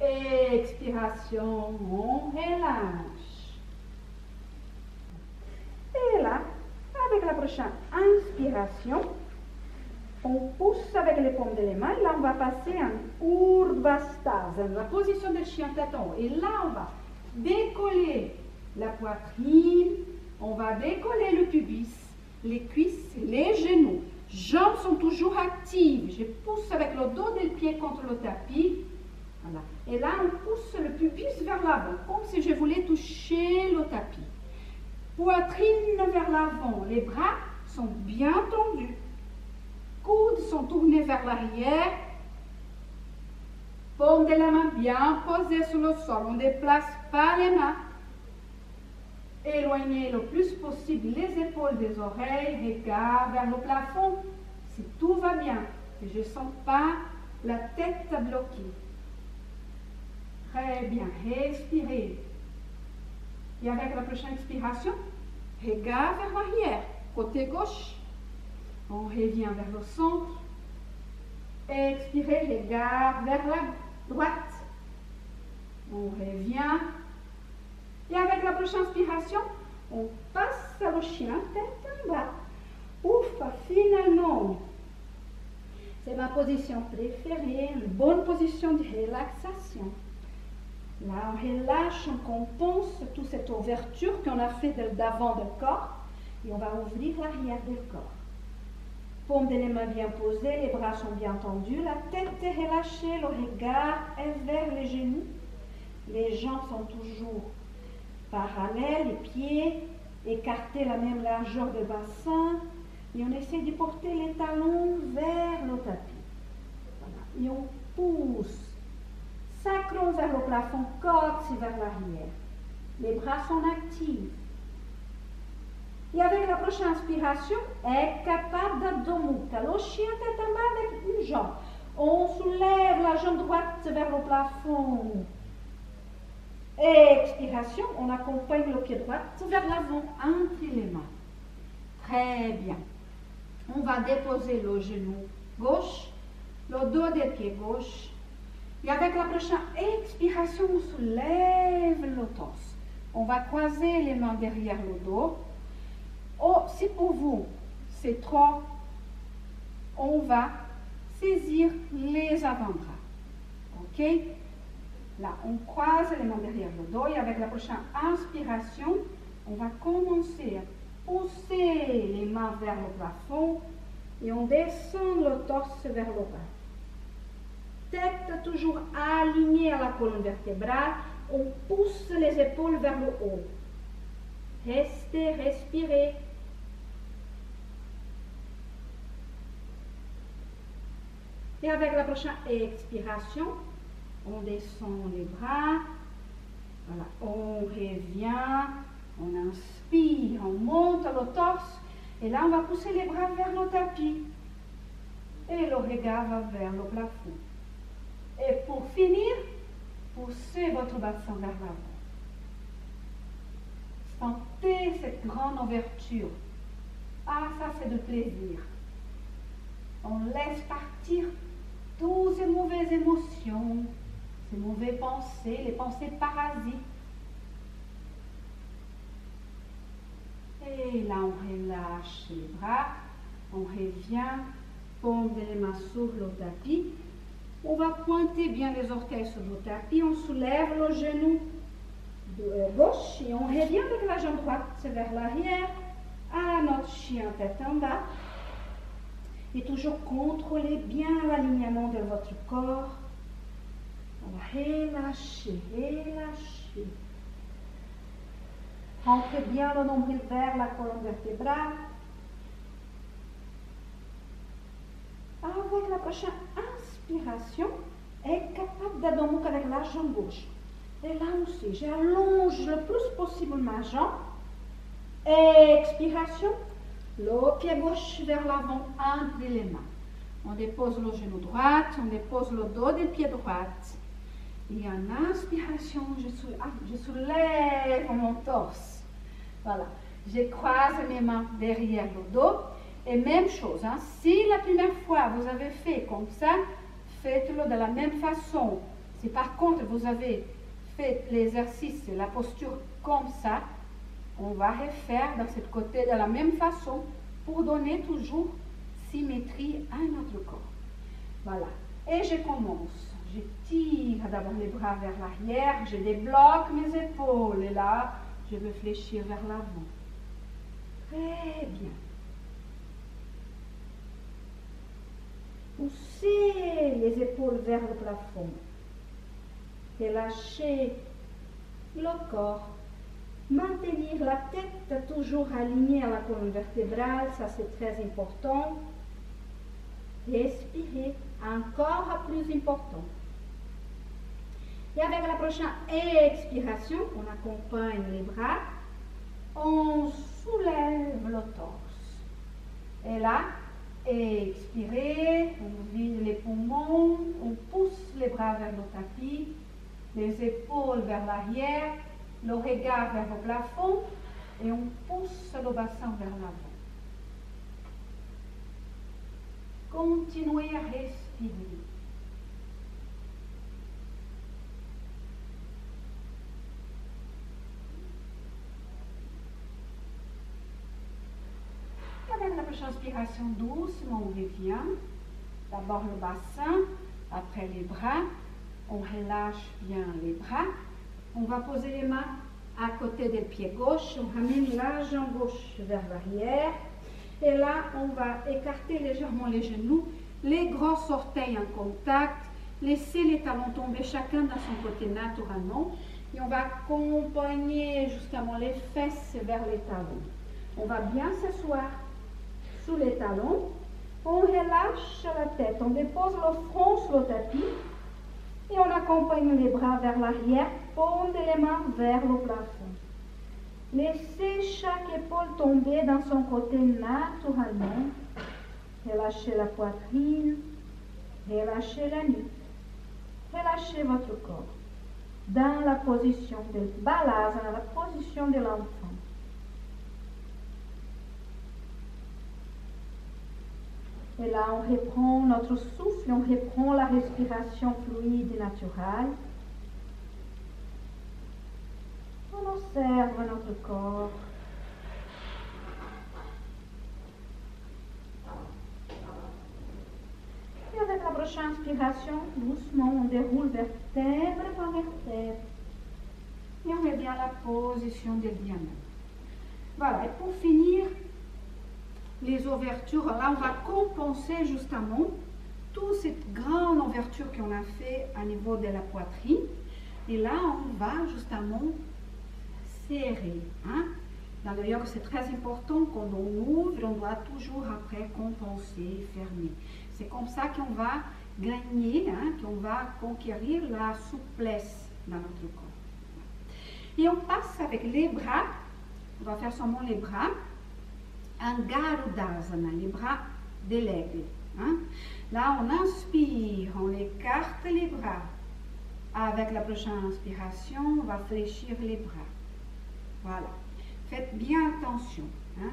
Expiration, on relâche. Et là, avec la prochaine inspiration, on pousse avec les paumes de les mains. Là, on va passer en Urdhvastasana, la position de chien tête en haut. Et là, on va décoller la poitrine, on va décoller le pubis, les cuisses, les genoux. Jambes sont toujours actives. Je pousse avec le dos des pieds contre le tapis. Voilà. Et là, on pousse le pubis vers l'avant, comme si je voulais toucher le tapis. Poitrine vers l'avant. Les bras sont bien tendus. Coudes sont tournés vers l'arrière. Paume de la main bien posée sur le sol. On ne déplace pas les mains. Éloignez le plus possible les épaules des oreilles, regard vers le plafond. Si tout va bien, que je ne sens pas la tête bloquée. Très bien, respirez. Et avec la prochaine expiration, regard vers l'arrière, côté gauche. On revient vers le centre. Expirez, regard vers la droite. On revient. Et avec la prochaine inspiration, on passe le chien tête en bas. Ouf, finalement, c'est ma position préférée, une bonne position de relaxation. Là, on relâche, on compense toute cette ouverture qu'on a fait d'avant du corps et on va ouvrir l'arrière du corps. Paume des mains bien posées, les bras sont bien tendus, la tête est relâchée, le regard est vers les genoux. Les jambes sont toujours parallèles, les pieds écartés la même largeur de bassin. Et on essaie de porter les talons vers le tapis. Voilà. Et on pousse. Sacrum vers le plafond, coccyx vers l'arrière. Les bras sont actifs. Et avec la prochaine inspiration, est capable d'abdomuca. Le chien tête en bas avec une jambe. On soulève la jambe droite vers le plafond. Expiration, on accompagne le pied droit vers l'avant, entre les mains. Très bien. On va déposer le genou gauche, le dos des pieds gauche. Et avec la prochaine expiration, on soulève le torse. On va croiser les mains derrière le dos. Oh, si pour vous, c'est trop, on va saisir les avant-bras. OK? Là, on croise les mains derrière le dos et avec la prochaine inspiration, on va commencer à pousser les mains vers le plafond et on descend le torse vers le bas. Tête toujours alignée à la colonne vertébrale, on pousse les épaules vers le haut. Restez, respirez. Et avec la prochaine expiration, on descend les bras. Voilà, on revient. On inspire, on monte le torse. Et là, on va pousser les bras vers le tapis. Et le regard va vers le plafond. Et pour finir, poussez votre bassin vers l'avant. Sentez cette grande ouverture. Ah, ça, c'est de plaisir. On laisse partir toutes ces mauvaises émotions, ces mauvaises pensées, les pensées parasites. Et là, on relâche les bras, on revient, paume des mains sur le tapis. On va pointer bien les orteils sur le tapis, on soulève le genou gauche et on revient avec la jambe droite vers l'arrière, à notre chien tête en bas. Et toujours contrôlez bien l'alignement de votre corps. Voilà, relâchez, relâchez. Rentrez bien le nombril vers la colonne vertébrale. Avec la prochaine inspiration, est capable d'abdomen avec la jambe gauche. Et là aussi, j'allonge le plus possible ma jambe. Expiration, le pied gauche vers l'avant, entre les mains. On dépose le genou droit, on dépose le dos du pied droit. Et en inspiration, je soulève mon torse. Voilà. Je croise mes mains derrière le dos. Et même chose, hein, si la première fois vous avez fait comme ça, faites-le de la même façon. Si par contre vous avez fait l'exercice, la posture comme ça, on va refaire de ce côté de la même façon pour donner toujours symétrie à notre corps. Voilà. Et je commence. Je tire d'abord les bras vers l'arrière, je débloque mes épaules et là, je veux fléchir vers l'avant. Très bien. Poussez les épaules vers le plafond. Relâchez le corps. Maintenir la tête toujours alignée à la colonne vertébrale, ça c'est très important. Respirez, encore plus important. Et avec la prochaine expiration, on accompagne les bras, on soulève le torse. Et là, expirez, on vide les poumons, on pousse les bras vers le tapis, les épaules vers l'arrière, le regard vers le plafond et on pousse le bassin vers l'avant. Continuez à respirer. Avec la prochaine prochaine inspiration, doucement, on revient. D'abord le bassin, après les bras. On relâche bien les bras. On va poser les mains à côté des pieds gauche. On ramène la jambe gauche vers l'arrière. Et là, on va écarter légèrement les genoux. Les grands orteils en contact. Laissez les talons tomber chacun dans son côté naturellement. Et on va accompagner justement les fesses vers les talons. On va bien s'asseoir sous les talons. On relâche la tête. On dépose le front sur le tapis. Et on accompagne les bras vers l'arrière. Paume les mains vers le plafond. Laissez chaque épaule tomber dans son côté naturellement. Relâchez la poitrine. Relâchez la nuque. Relâchez votre corps dans la position de balance, dans la position de l'enfant. Et là, on reprend notre souffle, on reprend la respiration fluide et naturelle. On observe notre corps. Et avec la prochaine inspiration, doucement, on déroule vertèbre par vertèbre. Et on revient à la position des diamètres. Voilà, et pour finir, les ouvertures, là on va compenser justement toute cette grande ouverture qu'on a fait à niveau de la poitrine. Et là, on va justement serrer. Hein? D'ailleurs, c'est très important, quand on ouvre, on doit toujours après compenser, fermer. C'est comme ça qu'on va gagner, hein, qu'on va conquérir la souplesse dans notre corps. Et on passe avec les bras, on va faire seulement les bras, un Garudasana, les bras de l'aigle. Hein. Là, on inspire, on écarte les bras. Avec la prochaine inspiration, on va fléchir les bras. Voilà. Faites bien attention. Hein.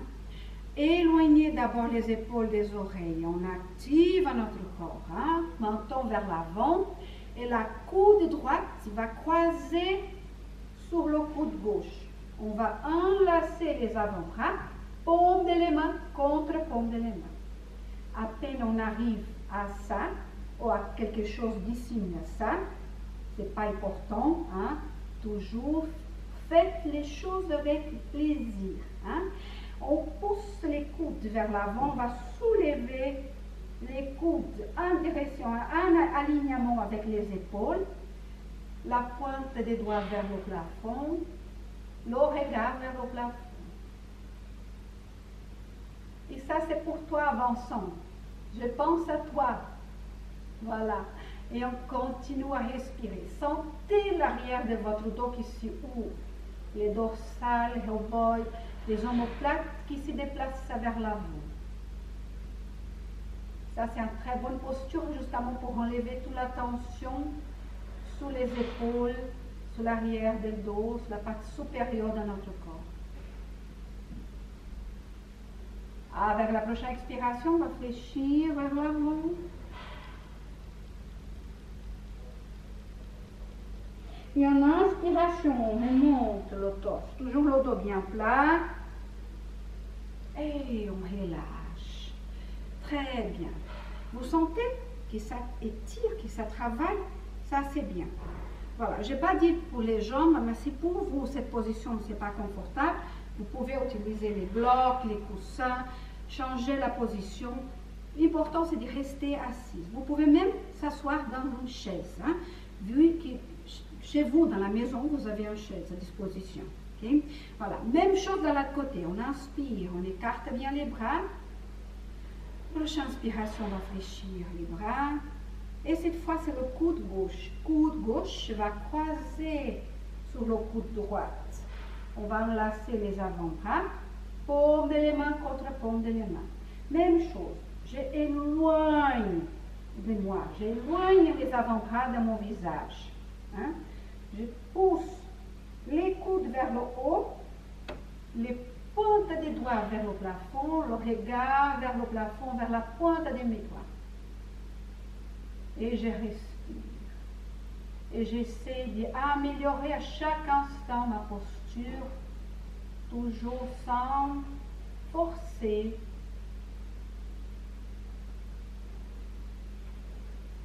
Éloignez d'abord les épaules des oreilles. On active notre corps. Hein. Menton vers l'avant. Et la coude droite va croiser sur le coude gauche. On va enlacer les avant-bras. Paume de les mains contre paume de les mains. À peine on arrive à ça, ou à quelque chose d'ici à ça, c'est pas important. Hein. Toujours faites les choses avec plaisir. Hein. On pousse les coudes vers l'avant, on va soulever les coudes en direction, en alignement avec les épaules, la pointe des doigts vers le plafond, le regard vers le plafond. Et ça, c'est pour toi avançant. Je pense à toi. Voilà. Et on continue à respirer. Sentez l'arrière de votre dos qui s'ouvre. Les dorsales, les omoplates, les omoplates qui se déplacent vers l'avant. Ça, c'est une très bonne posture justement pour enlever toute la tension sous les épaules, sur l'arrière du dos, sur la partie supérieure de notre corps. Avec la prochaine expiration, on va fléchir vers l'avant. Et en inspiration, on remonte le torse, toujours le dos bien plat. Et on relâche. Très bien. Vous sentez que ça étire, que ça travaille? Ça, c'est bien. Voilà, je n'ai pas dit pour les jambes, mais si pour vous, cette position ne c'est pas confortable, vous pouvez utiliser les blocs, les coussins, changer la position. L'important, c'est de rester assis. Vous pouvez même s'asseoir dans une chaise. Hein, vu que chez vous, dans la maison, vous avez une chaise à disposition. Okay? Voilà, même chose de l'autre côté. On inspire, on écarte bien les bras. Prochaine inspiration, on va fléchir les bras. Et cette fois, c'est le coude gauche. Coude gauche va croiser sur le coude droit. On va enlacer les avant-bras. Paume de les mains contre paume de les mains. Même chose. J'éloigne de moi. J'éloigne les avant-bras de mon visage. Hein? Je pousse les coudes vers le haut. Les pointes des doigts vers le plafond. Le regard vers le plafond, vers la pointe de mes doigts. Et je respire. Et j'essaie d'améliorer à chaque instant ma posture, toujours sans forcer,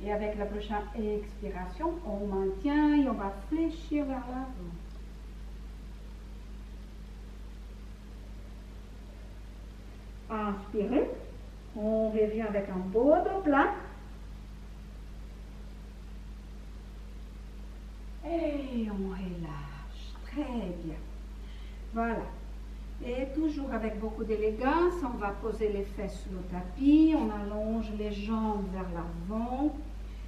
Et avec la prochaine expiration, on maintient et on va fléchir vers l'avant. Inspirez, on revient avec un beau dos plat. Et on relâche, très bien. Voilà. Et toujours avec beaucoup d'élégance, on va poser les fesses sur le tapis, on allonge les jambes vers l'avant,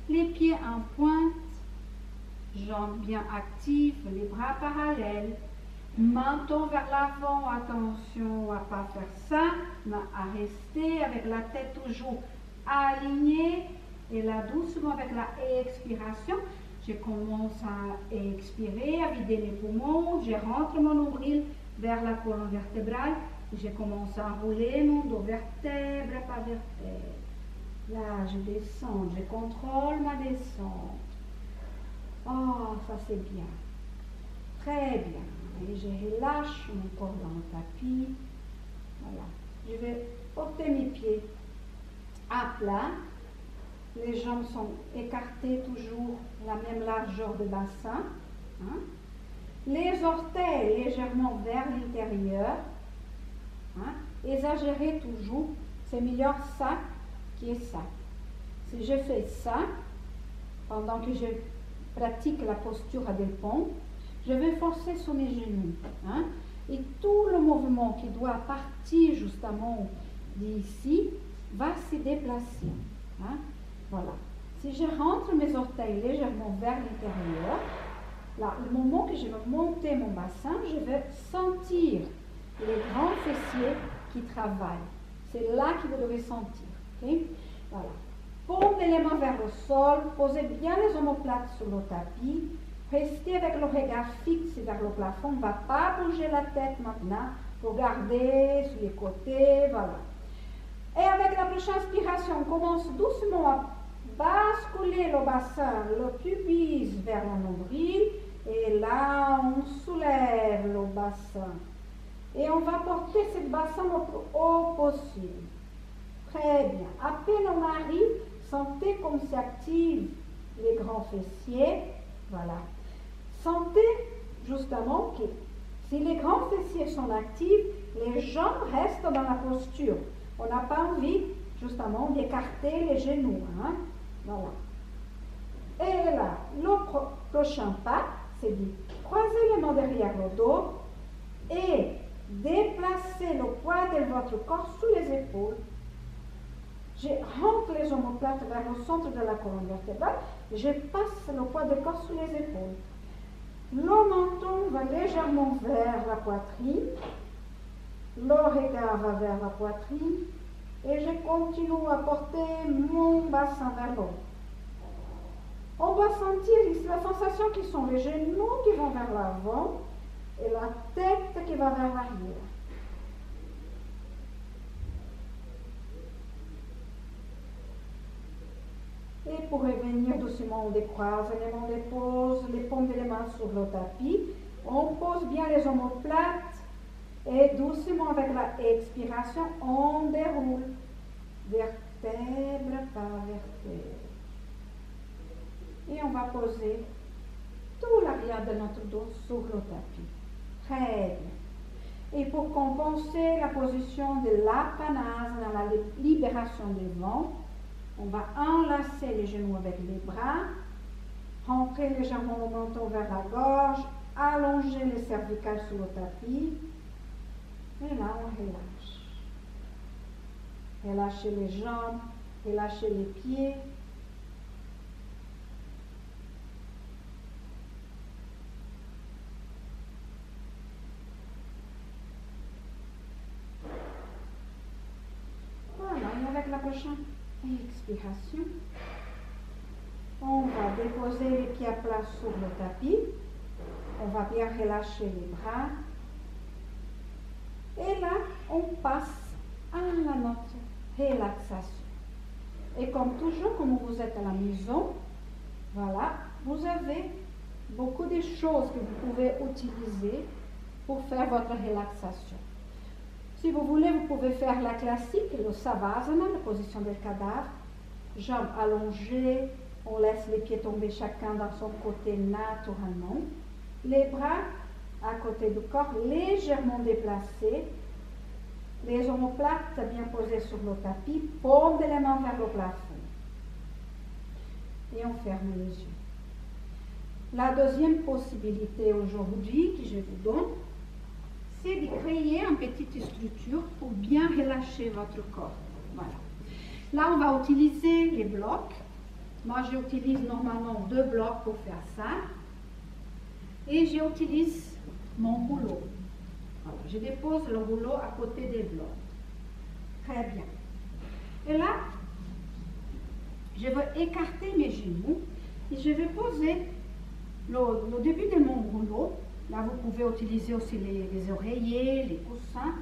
les pieds en pointe, jambes bien actives, les bras parallèles, menton vers l'avant, attention à ne pas faire ça, mais à rester avec la tête toujours alignée, et là doucement avec la expiration, je commence à expirer, à vider mes poumons, je rentre mon nombril vers la colonne vertébrale, et je commence à enrouler mon dos vertèbre par vertèbre. Là, je descends, je contrôle ma descente. Oh, ça c'est bien. Très bien. Et je relâche mon corps dans le tapis. Voilà. Je vais porter mes pieds à plat. Les jambes sont écartées toujours la même largeur de bassin. Hein? Les orteils légèrement vers l'intérieur. Hein? Exagérez toujours. C'est meilleur ça qui est ça. Si je fais ça, pendant que je pratique la posture à des ponts, je vais forcer sur mes genoux. Hein? Et tout le mouvement qui doit partir justement d'ici va se déplacer. Hein? Voilà. Si je rentre mes orteils légèrement vers l'intérieur, là, le moment que je vais monter mon bassin, je vais sentir les grands fessiers qui travaillent. C'est là que vous devez sentir. Okay? Voilà. Paume les mains vers le sol, posez bien les omoplates sur le tapis, restez avec le regard fixe vers le plafond, on ne va pas bouger la tête maintenant, regardez sur les côtés, voilà. Et avec la prochaine inspiration, on commence doucement à basculer le bassin, le pubis vers le nombril, et là on soulève le bassin. Et on va porter ce bassin le plus haut possible. Très bien. À peine on arrive, sentez comme s'activent les grands fessiers. Voilà. Sentez justement que si les grands fessiers sont actifs, les jambes restent dans la posture. On n'a pas envie justement d'écarter les genoux. Hein? Voilà. Et là, le prochain pas, c'est de croiser les mains derrière le dos et déplacer le poids de votre corps sous les épaules. Je rentre les omoplates vers le centre de la colonne vertébrale et je passe le poids du corps sous les épaules. Le menton va légèrement vers la poitrine, le regard va vers la poitrine et je continue à porter mon bassin vers le haut. On va sentir ici la sensation qui sont les genoux qui vont vers l'avant et la tête qui va vers l'arrière. Et pour revenir doucement, on décroise les mains, on dépose les paumes des mains sur le tapis. On pose bien les omoplates et doucement avec la expiration, on déroule vertèbre par vertèbre. Et on va poser tout l'arrière de notre dos sur le tapis. Très bien. Et pour compenser la position de l'apanase dans la libération du ventre, on va enlacer les genoux avec les bras, rentrer légèrement le menton vers la gorge, allonger les cervicales sur le tapis. Et là, on relâche. Relâchez les jambes, relâchez les pieds. Voilà, et avec la prochaine expiration, on va déposer les pieds à plat sur le tapis. On va bien relâcher les bras. Et là, on passe à notre relaxation. Et comme toujours, comme vous êtes à la maison, voilà, vous avez beaucoup de choses que vous pouvez utiliser pour faire votre relaxation. Si vous voulez, vous pouvez faire la classique, le savasana, la position del cadavre, jambes allongées, On laisse les pieds tomber chacun dans son côté naturellement. Les bras à côté du corps légèrement déplacés. Les omoplates bien posées sur le tapis. Paume de la main vers le plafond. Et on ferme les yeux. La deuxième possibilité aujourd'hui que je vous donne, c'est de créer une petite structure pour bien relâcher votre corps. Voilà. Là, on va utiliser les blocs. Moi, j'utilise normalement 2 blocs pour faire ça. Et j'utilise mon rouleau. Voilà. Je dépose le rouleau à côté des blocs. Très bien. Et là, je vais écarter mes genoux et je vais poser le début de mon rouleau. Là, vous pouvez utiliser aussi les oreillers, les coussins,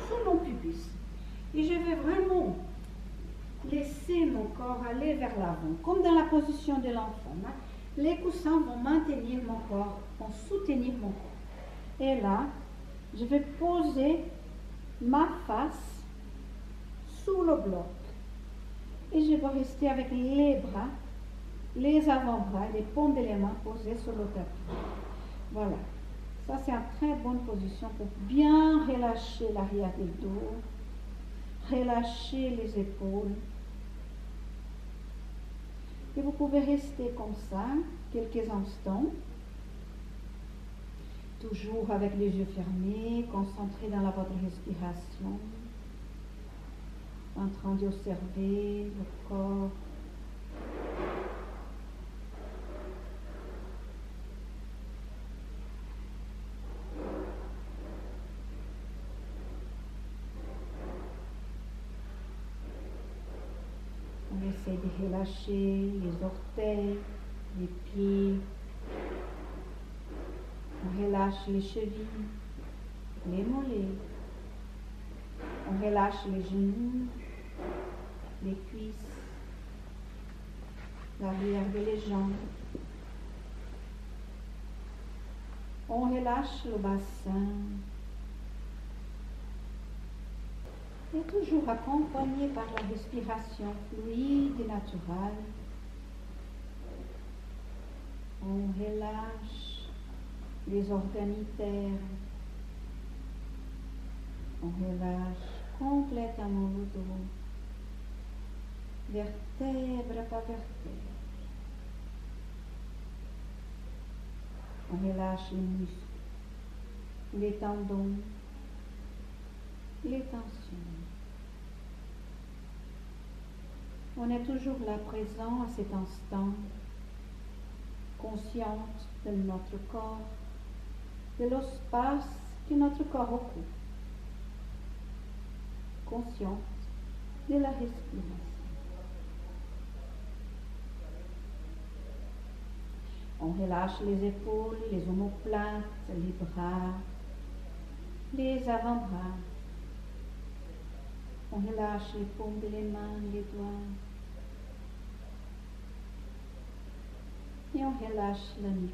sur mon pubis. Et je vais vraiment laisser mon corps aller vers l'avant, comme dans la position de l'enfant. Hein. Les coussins vont maintenir mon corps, vont soutenir mon corps. Et là, je vais poser ma face sous le bloc. Et je vais rester avec les bras, les avant-bras, les paumes de les mains posées sur le tapis. Voilà. Ça, c'est une très bonne position pour bien relâcher l'arrière du dos, relâcher les épaules. Et vous pouvez rester comme ça quelques instants, toujours avec les yeux fermés, concentrés dans votre respiration, en train d'observer le corps. On essaie de relâcher les orteils, les pieds. On relâche les chevilles, les mollets. On relâche les genoux, les cuisses, l'arrière des jambes. On relâche le bassin. Et toujours accompagné par la respiration fluide et naturelle. On relâche les organes internes. On relâche complètement le dos, vertèbre par vertèbre. On relâche les muscles, les tendons, les tensions. On est toujours là présent à cet instant, consciente de notre corps, de l'espace que notre corps occupe, consciente de la respiration. On relâche les épaules, les omoplates, les bras, les avant-bras. On relâche les paumes des mains, les doigts. Et on relâche la nuque,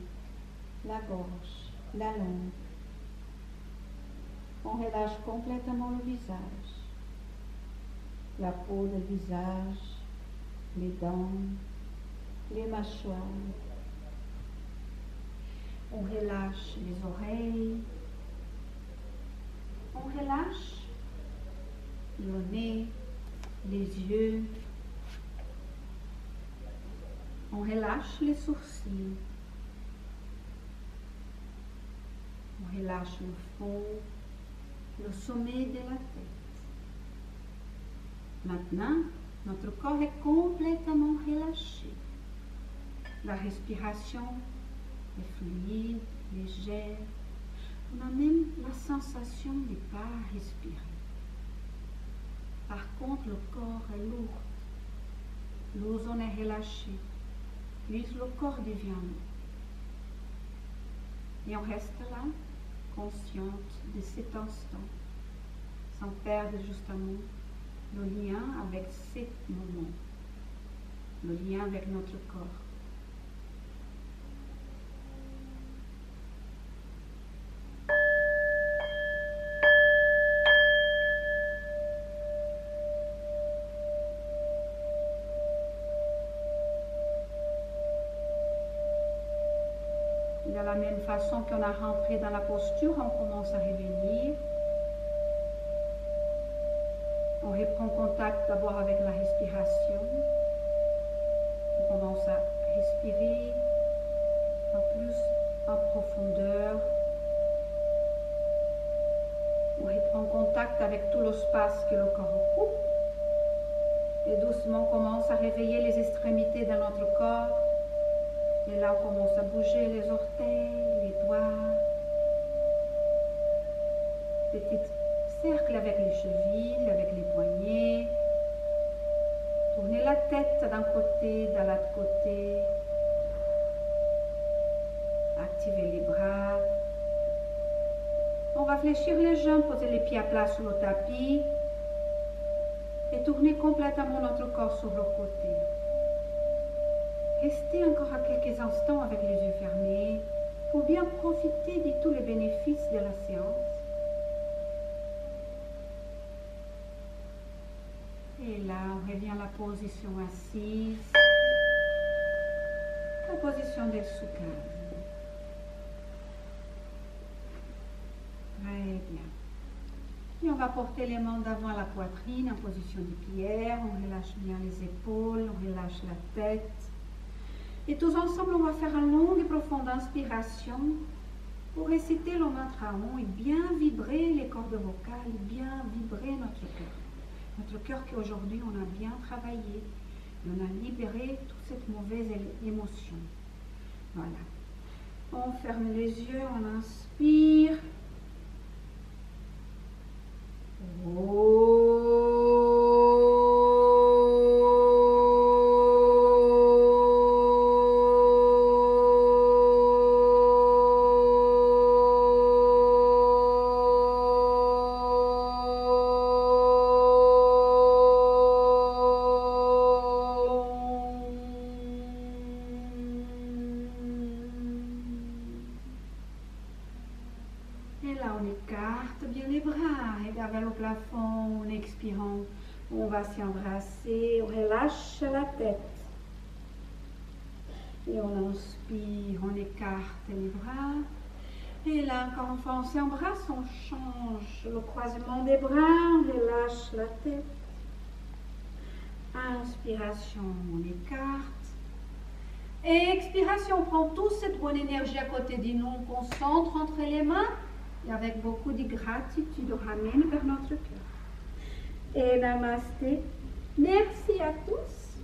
la gorge, la langue. On relâche complètement le visage, la peau du visage, les dents, les mâchoires. On relâche les oreilles. On relâche le nez, les yeux. On relâche les sourcils. On relâche le fond, le sommet de la tête. Maintenant, notre corps est complètement relâché. La respiration est fluide, légère. On a même la sensation de ne pas respirer. Par contre, le corps est lourd. L'eau est relâchée. Puis le corps devient lourd. Et on reste là, consciente de cet instant, sans perdre justement le lien avec ces moments, le lien avec notre corps. la même façon qu'on a rentré dans la posture, on commence à revenir. On reprend contact d'abord avec la respiration. On commence à respirer un plus en profondeur. On reprend contact avec tout l'espace que le corps occupe. Et doucement, on commence à réveiller les extrémités de notre corps. Et là, on commence à bouger les orteils, les doigts. Petit cercle avec les chevilles, avec les poignets. Tournez la tête d'un côté, de l'autre côté. Activez les bras. On va fléchir les jambes, poser les pieds à plat sur le tapis. Et tourner complètement notre corps sur le côté. Restez encore à quelques instants avec les yeux fermés pour bien profiter de tous les bénéfices de la séance. Et là, on revient à la position assise, la position des soukases. Très bien. Et on va porter les mains devant la poitrine en position de pierre. On relâche bien les épaules, on relâche la tête. Et tous ensemble, on va faire une longue et profonde inspiration pour réciter le mantra Om et bien vibrer les cordes vocales, bien vibrer notre cœur. Notre cœur qu'aujourd'hui, on a bien travaillé. Et on a libéré toute cette mauvaise émotion. Voilà. On ferme les yeux, on inspire. Et là, on écarte bien les bras, regarde vers le plafond, en expirant, on va s'embrasser, on relâche la tête. Et on inspire, on écarte les bras. Et là, encore une fois, on s'embrasse, on change le croisement des bras, on relâche la tête. Inspiration, on écarte. Et expiration, on prend toute cette bonne énergie à côté de nous, on concentre entre les mains. Et avec beaucoup de gratitude, on ramène vers notre cœur. Et namasté. Merci à tous.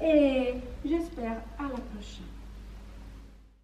Et j'espère à la prochaine.